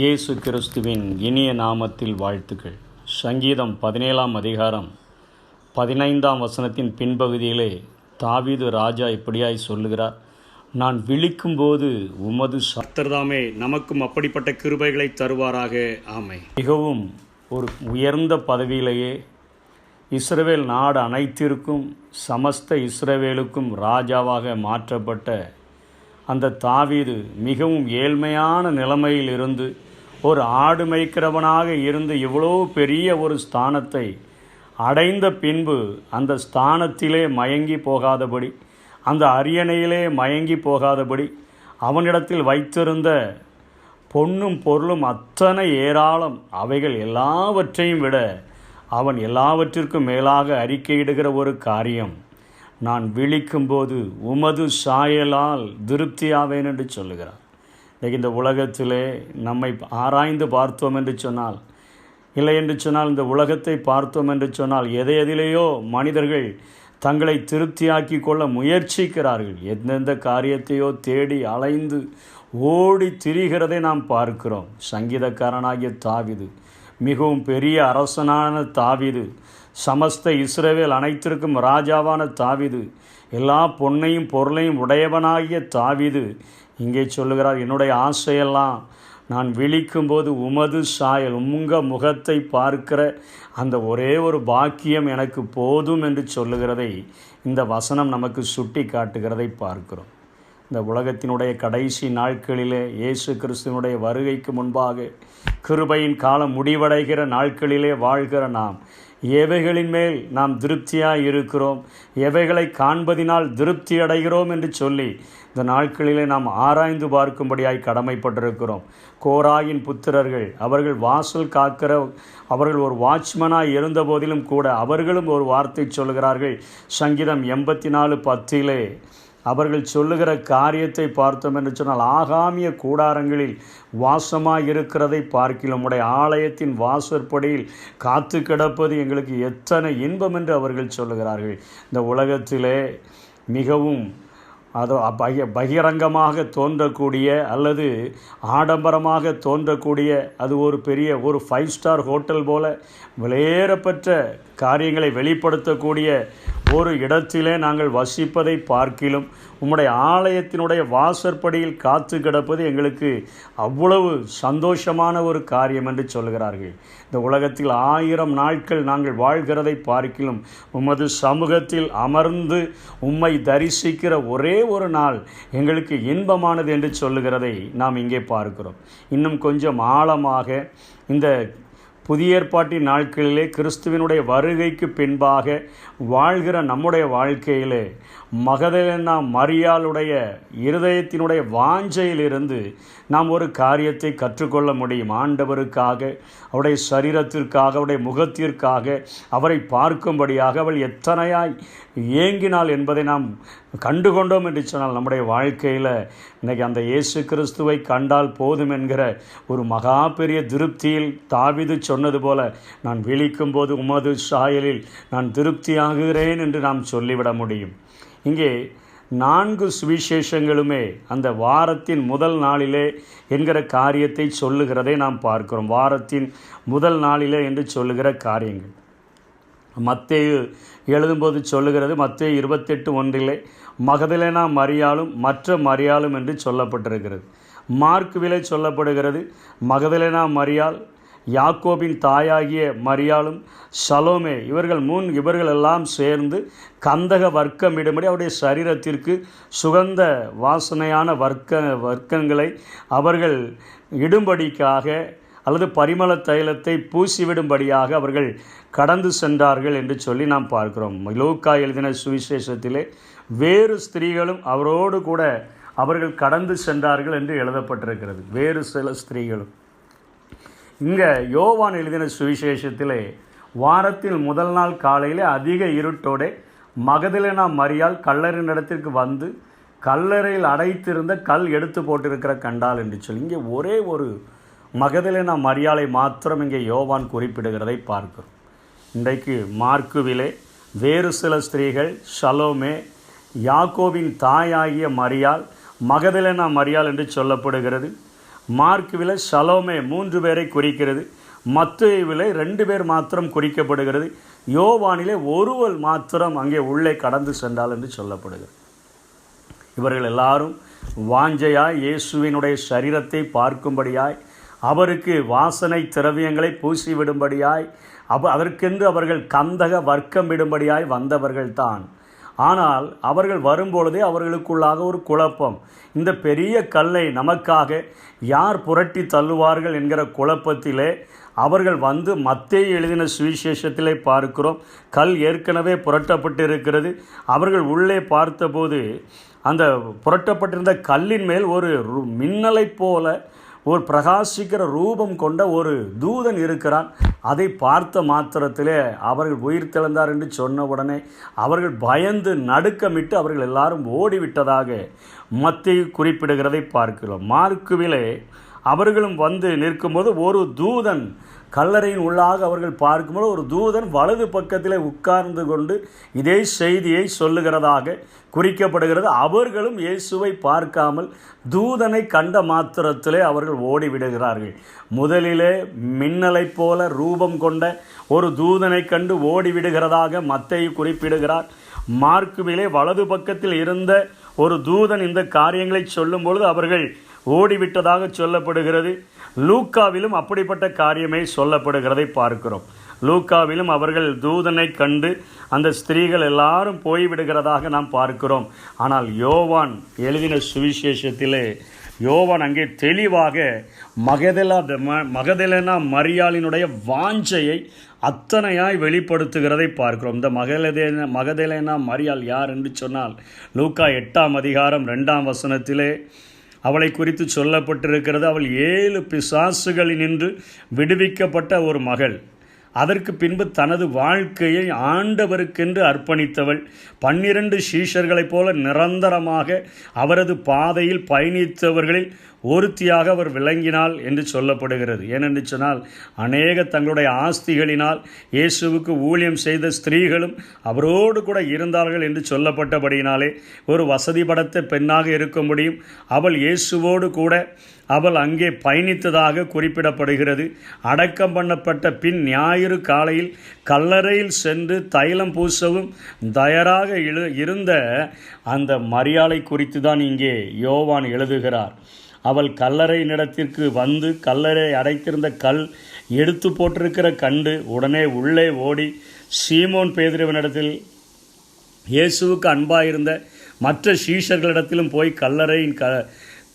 இயேசு கிறிஸ்துவின் இனிய நாமத்தில் வாழ்த்துக்கள். சங்கீதம் 17 அதிகாரம் 15 பின்பகுதியிலே தாவீது ராஜா இப்படியாய் சொல்லுகிறார்: நான் விழிக்கும்போது உமது சத்தர்தாமே நமக்கும் அப்படிப்பட்ட கிருபைகளை தருவாராக. ஆமை. மிகவும் ஒரு உயர்ந்த பதவியிலேயே இஸ்ரவேல் நாடு அனைத்திற்கும் சமஸ்த இஸ்ரவேலுக்கும் ராஜாவாக மாற்றப்பட்ட அந்த தாவீது மிகவும் ஏழ்மையான நிலைமையில் இருந்து ஒரு ஆடு மேய்க்கிறவனாக இருந்து இவ்வளோ பெரிய ஒரு ஸ்தானத்தை அடைந்த பின்பு அந்த ஸ்தானத்திலே மயங்கி போகாதபடி, அந்த அரியணையிலே மயங்கி போகாதபடி, அவனிடத்தில் வைத்திருந்த பொன்னும் பொருளும் அத்தனை ஏராளம், அவைகள் எல்லாவற்றையும் விட அவன் எல்லாவற்றிற்கும் மேலாக அறிக்கையிடுகிற ஒரு காரியம்: நான் விழிக்கும்போது உமது சாயலால் திருப்தியாவேன் என்று சொல்லுகிறார். இன்றைக்கு இந்த உலகத்திலே நம்மை ஆராய்ந்து பார்த்தோம் என்று சொன்னால், இல்லை என்று சொன்னால் இந்த உலகத்தை பார்த்தோம் என்று சொன்னால், எதிலேயோ மனிதர்கள் தங்களை திருப்தியாக்கி கொள்ள முயற்சிக்கிறார்கள். எந்தெந்த காரியத்தையோ தேடி அலைந்து ஓடி திரிகிறதை நாம் பார்க்கிறோம். சங்கீதக்காரனாகிய தாவீது, மிகவும் பெரிய அரசனான தாவீது, சமஸ்த இஸ்ரவேல் அனைத்திற்கும் ராஜாவான தாவீது, எல்லா பொன்னையும் பொருளையும் உடையவனாகிய தாவீது இங்கே சொல்லுகிறார்: என்னுடைய ஆசையெல்லாம் நான் விழிக்கும்போது உமது சாயல், உங்கள் முகத்தை பார்க்கிற அந்த ஒரே ஒரு பாக்கியம் எனக்கு போதும் என்று சொல்லுகிறதை இந்த வசனம் நமக்கு சுட்டி காட்டுகிறதை பார்க்கிறோம். இந்த உலகத்தினுடைய கடைசி நாட்களிலே இயேசு கிறிஸ்துவனுடைய வருகைக்கு முன்பாக கிருபையின் காலம் முடிவடைகிற நாட்களிலே வாழ்கிற நாம் எவைகளின் மேல் நாம் திருப்தியாக இருக்கிறோம், எவைகளை காண்பதினால் திருப்தி அடைகிறோம் என்று சொல்லி இந்த நாட்களிலே நாம் ஆராய்ந்து பார்க்கும்படியாய் கடமைப்பட்டிருக்கிறோம். கோராயின் புத்திரர்கள், அவர்கள் வாசல் காக்கிற, அவர்கள் ஒரு வாட்ச்மனாய் இருந்த போதிலும் கூட அவர்களும் ஒரு வார்த்தை சொல்கிறார்கள். சங்கீதம் 84:10 அவர்கள் சொல்லுகிற காரியத்தை பார்த்தோம் என்று சொன்னால், ஆகாமிய கூடாரங்களில் வாசமாக இருக்கிறதை பார்க்கிலும் உடைய ஆலயத்தின் வாசற்படியில் காத்து கிடப்பது எங்களுக்கு எத்தனை இன்பம் என்று அவர்கள் சொல்லுகிறார்கள். இந்த உலகத்திலே மிகவும் பகிரங்கமாக தோன்றக்கூடிய அல்லது ஆடம்பரமாக தோன்றக்கூடிய, அது ஒரு பெரிய ஒரு 5 ஸ்டார் ஹோட்டல் போல விலையேறப்பெற்ற காரியங்களை வெளிப்படுத்தக்கூடிய ஒரு இடத்திலே நாங்கள் வசிப்பதை பார்க்கிலும் உம்முடைய ஆலயத்தினுடைய வாசற்படியில் காத்து கிடப்பது எங்களுக்கு அவ்வளவு சந்தோஷமான ஒரு காரியம் என்று சொல்கிறார்கள். இந்த உலகத்தில் 1000 நாட்கள் நாங்கள் வாழ்கிறதை பார்க்கிலும் உமது சமூகத்தில் அமர்ந்து உம்மை தரிசிக்கிற ஒரே ஒரு நாள் எங்களுக்கு இன்பமானது என்று சொல்லுகிறதை நாம் இங்கே பார்க்கிறோம். இன்னும் கொஞ்சம் ஆழமாக இந்த புதிய ஏற்பாட்டின் நாட்களிலே கிறிஸ்துவினுடைய வருகைக்கு பின்பாக வாழ்கிற நம்முடைய வாழ்க்கையிலே மகதலேனா மரியாளுடைய இருதயத்தினுடைய வாஞ்சையிலிருந்து நாம் ஒரு காரியத்தை கற்றுக்கொள்ள முடியும். ஆண்டவருக்காக, அவருடைய சரீரத்திற்காக, அவருடைய முகத்திற்காக, அவரை பார்க்கும்படியாக அவள் எத்தனையாய் ஏங்கினாள் என்பதை நாம் கண்டுகொண்டோம் என்று சொன்னால், நம்முடைய வாழ்க்கையில் இன்றைக்கி அந்த இயேசு கிறிஸ்துவை கண்டால் போதும் என்கிற ஒரு மகா பெரிய திருப்தியில் தாவீது சொன்னது போல, நான் விழிக்கும்போது உமது சாயலில் நான் திருப்தியாகிறேன் என்று நாம் சொல்லிவிட முடியும். இங்கே 4 சுவிசேஷங்களுமே அந்த வாரத்தின் முதல் நாளிலே என்கிற காரியத்தை சொல்லுகிறதை நாம் பார்க்கிறோம். வாரத்தின் முதல் நாளிலே என்று சொல்லுகிற காரியங்கள் மத்தேயு எழுதும்போது சொல்லுகிறது. மத்தேயு 28:1 மகதலேனா மரியாளும் மற்ற மரியாளும் என்று சொல்லப்பட்டிருக்கிறது. மார்க்குவிலே சொல்லப்படுகிறது மகதலேனா மரியாள், யாக்கோபின் தாயாகிய மரியாளும், சலோமே, இவர்கள் எல்லாம் சேர்ந்து கந்தக வர்க்கமிடும்படி அவருடைய சரீரத்திற்கு சுகந்த வாசனையான வர்க்கங்களை அவர்கள் இடும்படிக்காக அல்லது பரிமள தைலத்தை பூசிவிடும்படியாக அவர்கள் கடந்து சென்றார்கள் என்று சொல்லி நாம் பார்க்கிறோம். லூக்கா எழுதின சுவிசேஷத்திலே வேறு ஸ்திரீகளும் அவரோடு கூட அவர்கள் கடந்து சென்றார்கள் என்று எழுதப்பட்டிருக்கிறது. வேறு சில ஸ்திரீகளும். இங்கே யோவான் எழுதின சுவிசேஷத்திலே வாரத்தில் முதல் நாள் காலையில் அதிக இருட்டோടെ மகதலேனா மரியாள் கல்லறையின் இடத்திற்கு வந்து கல்லறையில் அடைத்திருந்த கல் எடுத்து போட்டிருக்கிற கண்டாள் என்று சொல்லி இங்கே ஒரே ஒரு மகதலேனா மரியாளை மாத்திரம் இங்கே யோவான் குறிப்பிடுகிறதை பார்க்கிறோம். இன்றைக்கு மார்க்குவிலே வேறு சில ஸ்திரீகள், சலோமே, யாக்கோபின் தாயாகிய மரியாள், மகதலேனா மரியாள் என்று சொல்லப்படுகிறது. மார்க்குவில் ஷலோமே 3 பேரை குறிக்கிறது. மத்தேயுவிலே 2 பேர் மாத்திரம் குறிக்கப்படுகிறது. யோவானிலே ஒருவர் மாத்திரம் அங்கே உள்ளே கடந்து சென்றால் என்று சொல்லப்படுகிறது. இவர்கள் எல்லாரும் வாஞ்சையாய் இயேசுவினுடைய சரீரத்தை பார்க்கும்படியாய், அவருக்கு வாசனை திரவியங்களை பூசிவிடும்படியாய், அதற்கென்று அவர்கள் கந்தக வர்க்கம் விடும்படியாய் வந்தவர்கள்தான். ஆனால் அவர்கள் வரும்பொழுதே அவர்களுக்குள்ளாக ஒரு குழப்பம். இந்த பெரிய கல்லை நமக்காக யார் புரட்டி தள்ளுவார்கள் என்கிற குழப்பத்திலே அவர்கள் வந்து மத்தேயு எழுதின சுவிசேஷத்திலே பார்க்கிறோம். கல் ஏற்கனவே புரட்டப்பட்டு இருக்கிறது. அவர்கள் உள்ளே பார்த்தபோது அந்த புரட்டப்பட்டிருந்த கல்லின் மேல் ஒரு மின்னலை போல ஒரு பிரகாசிக்கிற ரூபம் கொண்ட ஒரு தூதன் இருக்கிறான். அதை பார்த்த மாத்திரத்திலே அவர்கள் உயிர் தெழுந்தார் என்று சொன்ன உடனே அவர்கள் பயந்து நடுக்கமிட்டு அவர்கள் எல்லாரும் ஓடிவிட்டதாக மத்தேயு குறிப்பிடுகிறதை பார்க்கிறோம். மார்க்குவிலே அவர்களும் வந்து நிற்கும்போது ஒரு தூதன் கல்லறையின் உள்ளாக அவர்கள் பார்க்கும்போது ஒரு தூதன் வலது பக்கத்திலே உட்கார்ந்து கொண்டு இதே செய்தியை சொல்லுகிறதாக குறிக்கப்படுகிறது. அவர்களும் இயேசுவை பார்க்காமல் தூதனை கண்ட மாத்திரத்திலே அவர்கள் ஓடிவிடுகிறார்கள். முதலிலே மின்னலை போல ரூபம் கொண்ட ஒரு தூதனை கண்டு ஓடிவிடுகிறதாக மத்தேயு குறிப்பிடுகிறார். மார்க்குவிலே வலது பக்கத்தில் இருந்த ஒரு தூதன் இந்த காரியங்களை சொல்லும் பொழுது அவர்கள் ஓடிவிட்டதாக சொல்லப்படுகிறது. லூக்காவிலும் அப்படிப்பட்ட காரியமே சொல்லப்படுகிறதை பார்க்கிறோம். லூக்காவிலும் அவர்கள் தூதனை கண்டு அந்த ஸ்திரீகள் எல்லாரும் போய்விடுகிறதாக நாம் பார்க்கிறோம். ஆனால் யோவான் எழுதின சுவிசேஷத்திலே யோவான் அங்கே தெளிவாக மகதலேனா மரியாளினுடைய வாஞ்சையை அத்தனையாய் வெளிப்படுத்துகிறதை பார்க்கிறோம். இந்த மகதலேனா மரியாள் யார் என்று சொன்னால் லூக்கா 8ஆம் அதிகாரம் 2ஆம் வசனத்திலே அவளை குறித்து சொல்லப்பட்டிருக்கிறது. அவள் 7 பிசாசுகளினின்று விடுவிக்கப்பட்ட ஒரு மகள். அதற்கு பின்பு தனது வாழ்க்கையை ஆண்டவருக்கென்று அர்ப்பணித்தவள். 12 சீஷர்களைப் போல நிரந்தரமாக அவரது பாதையில் பயணித்தவர்களில் ஒருத்தியாக அவர் விளங்கினாள் என்று சொல்லப்படுகிறது. ஏனென்று சொன்னால் அநேக தங்களுடைய ஆஸ்திகளினால் இயேசுவுக்கு ஊழியம் செய்த ஸ்திரீகளும் அவரோடு கூட இருந்தார்கள் என்று சொல்லப்பட்டபடியினாலே ஒரு வசதி படைத்த பெண்ணாக இருக்க முடியும். அவள் இயேசுவோடு கூட அவள் அங்கே பயணித்ததாக குறிப்பிடப்படுகிறது. அடக்கம் பண்ணப்பட்ட பின் ஞாயிறு காலையில் கல்லறையில் சென்று தைலம் பூசவும் தயாராக இருந்த அந்த மரியாளை குறித்து தான் இங்கே யோவான் எழுதுகிறார். அவள் கல்லறை இடத்திற்கு வந்து கல்லறை அடைத்திருந்த கல் எடுத்து போட்டிருக்கிற கண்டு உடனே உள்ளே ஓடி சீமோன் பேதுருவினிடத்தில் இயேசுவுக்கு அன்பாயிருந்த மற்ற சீஷர்களிடத்திலும் போய்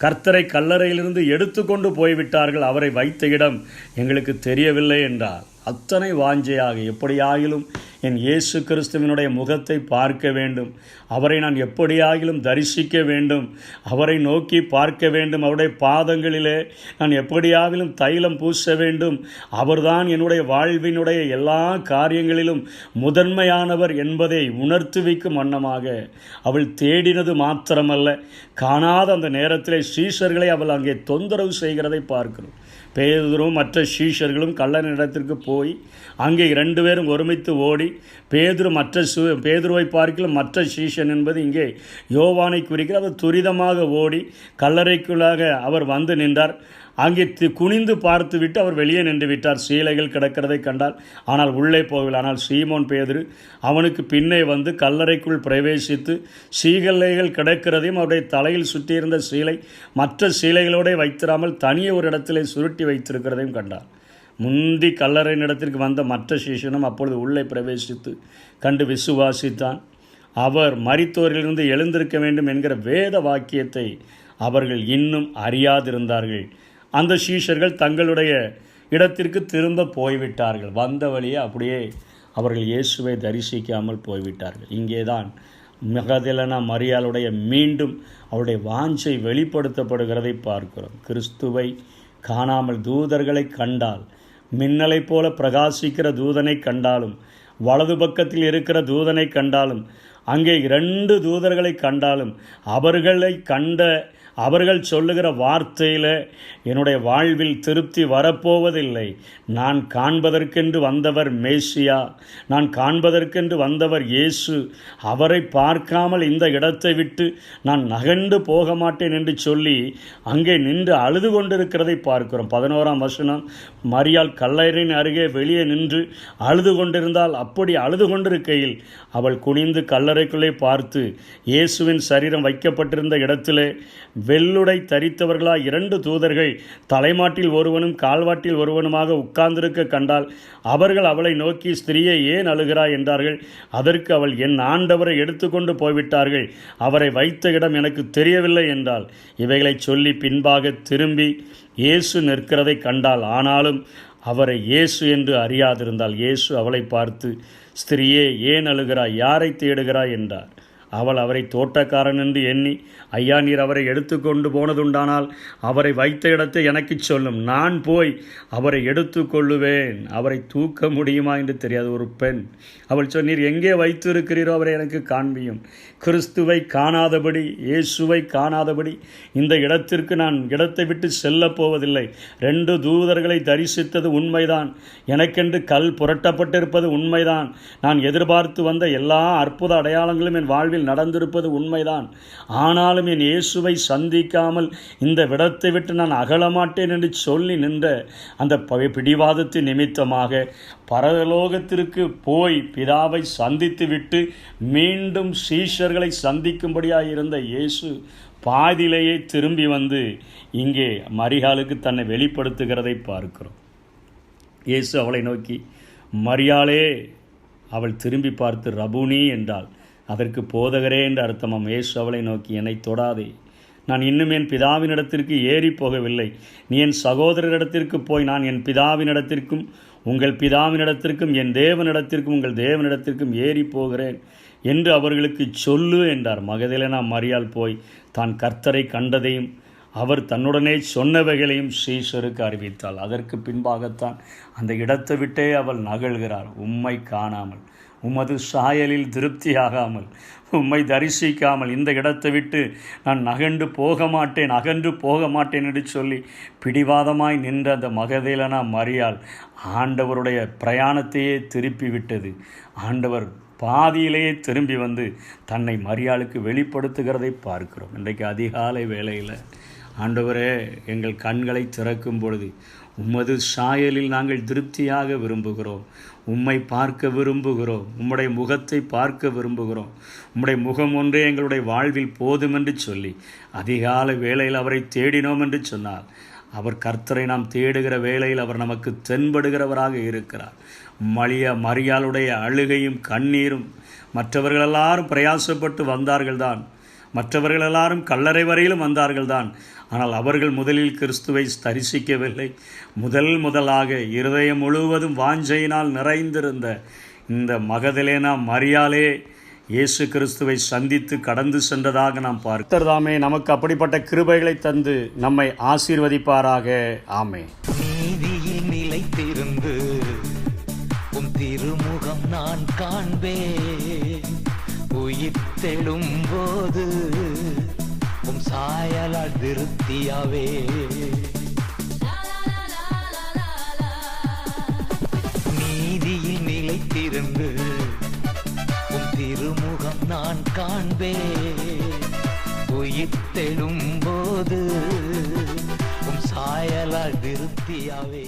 கர்த்தரை கல்லறையிலிருந்து எடுத்துக்கொண்டு போய்விட்டார்கள், அவரை வைத்த இடம் எங்களுக்கு தெரியவில்லை என்றார். அத்தனை வாஞ்சையாக எப்படியாகிலும் என் இயேசு கிறிஸ்துவினுடைய முகத்தை பார்க்க வேண்டும், அவரை நான் எப்படியாகிலும் தரிசிக்க வேண்டும், அவரை நோக்கி பார்க்க வேண்டும், அவருடைய பாதங்களிலே நான் எப்படியாகிலும் தைலம் பூச வேண்டும், அவர்தான் என்னுடைய வாழ்வினுடைய எல்லா காரியங்களிலும் முதன்மையானவர் என்பதை உணர்த்துவிக்கும் வண்ணமாக அவள் தேடினது மாத்திரமல்ல, காணாத அந்த நேரத்திலே சீஷர்களை அவள் அங்கே தொந்தரவு செய்கிறதை பார்க்கிறோம். பேதுரும் மற்ற சீஷர்களும் கல்லறையிடத்திற்கு போய் அங்கே 2 பேரும் ஒருமித்து ஓடி பேதுருவை பார்க்கலாம் மற்ற சீஷன் என்பது இங்கே யோவானை குறிக்கிற அவர் துரிதமாக ஓடி கல்லறைக்குள்ளாக அவர் வந்து நின்றார். அங்கே குனிந்து பார்த்து விட்டு அவர் வெளியே நின்று விட்டார். சீலைகள் கிடக்கிறதை கண்டார், ஆனால் உள்ளே போகவில்லை. ஆனால் சீமோன் பேதுரு அவனுக்கு பின்னே வந்து கல்லறைக்குள் பிரவேசித்து சீலைகள் கிடக்கிறதையும் அவருடைய தலையில் சுற்றியிருந்த சீலை மற்ற சீலைகளோடு வைத்திராமல் தனியே ஒரு இடத்திலே சுருட்டி வைத்திருக்கிறதையும் கண்டார். முந்தி கல்லறை இடத்திற்கு வந்த மற்ற சீஷனும் அப்பொழுது உள்ளே பிரவேசித்து கண்டு விசுவாசித்தான். அவர் மரித்தோரிலிருந்து எழுந்திருக்க வேண்டும் என்கிற வேத வாக்கியத்தை அவர்கள் இன்னும் அறியாதிருந்தார்கள். அந்த சீஷர்கள் தங்களுடைய இடத்திற்கு திரும்ப போய்விட்டார்கள். வந்த வழியே அப்படியே அவர்கள் இயேசுவை தரிசிக்காமல் போய்விட்டார்கள். இங்கேதான் மகதலேனா மரியாளுடைய மீண்டும் அவருடைய வாஞ்சை வெளிப்படுத்தப்படுகிறதை பார்க்கிறோம். கிறிஸ்துவை காணாமல் தூதர்களை கண்டால், மின்னலை போல பிரகாசிக்கிற தூதனை கண்டாலும், வலது பக்கத்தில் இருக்கிற தூதனை கண்டாலும், அங்கே 2 தூதர்களை கண்டாலும், அவர்களை கண்ட அவர்கள் சொல்லுகிற வார்த்தையில் என்னுடைய வாழ்வில் திருப்தி வரப்போவதில்லை. நான் காண்பதற்கென்று வந்தவர் மேசியா, நான் காண்பதற்கென்று வந்தவர் இயேசு. அவரை பார்க்காமல் இந்த இடத்தை விட்டு நான் நகர்ந்து போக மாட்டேன் என்று சொல்லி அங்கே நின்று அழுது கொண்டிருக்கிறதை பார்க்கிறோம். 11ஆம் வசனம், மரியாள் கல்லறையின் அருகே வெளியே நின்று அழுது கொண்டிருந்தால், அப்படி அழுது கொண்டிருக்கையில் அவள் குனிந்து கல்லறைக்குள்ளே பார்த்து இயேசுவின் சரீரம் வைக்கப்பட்டிருந்த இடத்திலே வெள்ளுடை தரித்தவர்களாய் 2 தூதர்கள் தலைமாட்டில் ஒருவனும் கால்வாட்டில் ஒருவனுமாக உட்கார்ந்திருக்க கண்டால், அவர்கள் அவளை நோக்கி, ஸ்திரீயை ஏன் அழுகிறாய் என்றார்கள். அதற்கு அவள், என் ஆண்டவரை எடுத்துக்கொண்டு போய்விட்டார்கள், அவரை வைத்த இடம் எனக்கு தெரியவில்லை என்றாள். இவைகளை சொல்லி பின்பாக திரும்பி இயேசு நிற்கிறதை கண்டாள். ஆனாலும் அவரை இயேசு என்று அறியாதிருந்தாள். இயேசு அவளை பார்த்து, ஸ்திரீயே ஏன் அழுகிறாய், யாரை தேடுகிறாய் என்றார். அவள் அவரை தோட்டக்காரன் என்று எண்ணி, ஐயா, நீர் அவரை எடுத்துக்கொண்டு போனதுண்டானால் அவரை வைத்த இடத்தை எனக்கு சொல்லும், நான் போய் அவரை எடுத்து கொள்ளுவேன். அவரை தூக்க முடியுமா என்று தெரியாது. ஒரு பெண். அவள் சொன்னீர், எங்கே வைத்து இருக்கிறீரோ அவரை எனக்கு காண்பியும். கிறிஸ்துவை காணாதபடி, இயேசுவை காணாதபடி இந்த இடத்திற்கு நான் இடத்தை விட்டு செல்லப் போவதில்லை. 2 தூதர்களை தரிசித்தது உண்மைதான், எனக்கென்று கல் புரட்டப்பட்டிருப்பது உண்மைதான், நான் எதிர்பார்த்து வந்த எல்லா அற்புத அடையாளங்களும் என் வாழ்வில் நடந்திருப்பது உண்மைதான். ஆனாலும் என் இயேசுவை சந்திக்காமல் இந்த விடத்தை விட்டு நான் அகலமாட்டேன் என்று சொல்லி நின்ற அந்த பிடிவாதத்தின் நிமித்தமாக பரலோகத்திற்கு போய் பிதாவை சந்தித்து விட்டு மீண்டும் சீஷர்களை சந்திக்கும்படியாக இருந்த இயேசு பாதியிலேயே திரும்பி வந்து இங்கே மரியாளுக்கு தன்னை வெளிப்படுத்துகிறதை பார்க்கிறோம். இயேசு அவளை நோக்கி, மரியாளே. அவள் திரும்பி பார்த்து ரபூனி என்றாள். அதற்கு போதகரே என்று அர்த்தமாம். இயேசு அவளை நோக்கி, என்னை தொடாதே, நான் இன்னும் என் பிதாவினிடத்திற்கு ஏறி போகவில்லை. நீ என் சகோதரரிடத்திற்கு போய், நான் என் பிதாவினிடத்திற்கும் உங்கள் பிதாவினிடத்திற்கும் என் தேவனிடத்திற்கும் உங்கள் தேவனிடத்திற்கும் ஏறி போகிறேன் என்று அவர்களுக்கு சொல்லு என்றார். மகதலேனா மரியாள் போய் தான் கர்த்தரை கண்டதையும் அவர் தன்னுடனே சொன்னவைகளையும் சீஷருக்கு அறிவித்தாள். அதற்கு பின்பாகத்தான் அந்த இடத்தை விட்டே அவள் நகழ்கிறார். உம்மை காணாமல், உமது சாயலில் திருப்தியாகாமல், உம்மை தரிசிக்காமல் இந்த இடத்தை விட்டு நான் அகன்று போக மாட்டேன் என்று சொல்லி பிடிவாதமாய் நின்ற அந்த மகதலேனா மரியாள் ஆண்டவருடைய பிரயாணத்தையே திருப்பி விட்டது. ஆண்டவர் பாதியிலேயே திரும்பி வந்து தன்னை மரியாளுக்கு வெளிப்படுத்துகிறதை பார்க்கிறோம். இன்றைக்கு அதிகாலை வேளையில், ஆண்டவரே, எங்கள் கண்களை திறக்கும் பொழுது உமது சாயலில் நாங்கள் திருப்தியாக விரும்புகிறோம், உம்மை பார்க்க விரும்புகிறோம், உம்முடைய முகத்தை பார்க்க விரும்புகிறோம், உம்முடைய முகம் ஒன்றே எங்களுடைய வாழ்வில் போதும் என்று சொல்லி அதிகாலை வேளையில் அவரை தேடினோம் என்று சொன்னார். அவர் கர்த்தரை நாம் தேடுகிற வேளையில் அவர் நமக்கு தென்படுகிறவராக இருக்கிறார். மரியாளுடைய அழுகையும் கண்ணீரும், மற்றவர்கள் எல்லாரும் பிரயாசப்பட்டு வந்தார்கள்தான், மற்றவர்கள் எல்லாரும் கல்லறை வரையிலும் வந்தார்கள்தான். ஆனால் அவர்கள் முதலில் கிறிஸ்துவை தரிசிக்கவில்லை. முதலாக இருதயம் முழுவதும் வாஞ்சையினால் நிறைந்திருந்த இந்த மகதலேனா மரியாளே இயேசு கிறிஸ்துவை சந்தித்து கடந்து சென்றதாக நாம் பார்க்கிறோம். தாமே நமக்கு அப்படிப்பட்ட கிருபைகளை தந்து நம்மை ஆசீர்வதிப்பாராக. ஆமென். நீதியில் நிலைத்திருந்து உம் திருமுகம் நான் காண்பேன். உயிர் தெழும் போது உம் சாயலால் திருப்தியாவே. நீதியில் நிலைத்திருந்து உம் திருமுகம் நான் காண்பேன். உயிர் தெழும் போது உம் சாயலால் திருப்தியாவே.